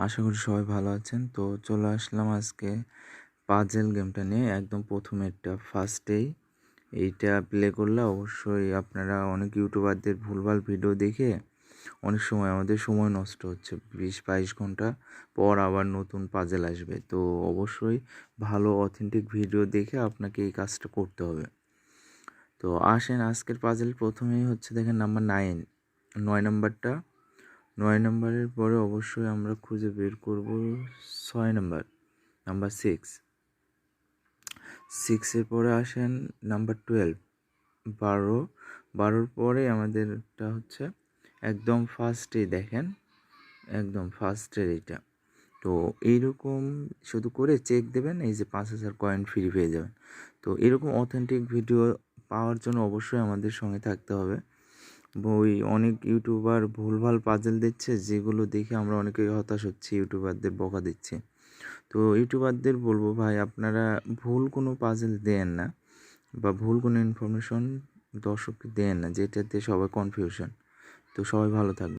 আশা করি সবাই ভালো আছেন। তো চলে আসলাম আজকে পাজল গেমটা নিয়ে। একদম প্রথমেরটা ফার্স্টেই এইটা প্লে করলে অবশ্যই আপনারা অনেক ইউটিউবারদের ভুলভাল ভিডিও দেখে অনেক সময় আমাদের সময় নষ্ট হচ্ছে। 20-22 ঘন্টা পর আবার নতুন পাজল আসবে। তো অবশ্যই ভালো অথেন্টিক ভিডিও দেখে আপনাকে এই কাজটা করতে হবে। তো আসেন আজকের পাজল প্রথমেই হচ্ছে দেখেন নাম্বার 9 নাম্বারটা। 9 নাম্বারের পরে অবশ্যই আমরা খুঁজে বের করব 6 নাম্বার, নাম্বার 6 এর পরে আসেন নাম্বার 12, 12 পরে আমাদেরটা হচ্ছে একদম ফার্স্টেই দেখেন, একদম ফার্স্টের এইটা। তো এইরকম শুধু করে চেক দেবেন, এই যে 5,000 কয়েন ফ্রি পেয়ে যাবেন। তো এরকম অথেন্টিক ভিডিও পাওয়ার জন্য অবশ্যই আমাদের সঙ্গে থাকতে হবে। অনেক ইউটিউবার ভুলভাল পাজল দিচ্ছে, যেগুলো দেখে আমরা অনেকেই হতাশ হচ্ছি, ইউটিউবারদের বকা দিচ্ছি। তো ইউটিউবারদের বলবো, ভাই আপনারা ভুল কোনো পাজল দেন না বা ভুল কোনো ইনফরমেশন দর্শককে দেন না, যেটাতে সবাই কনফিউশন। তো সবাই ভালো থাকবে।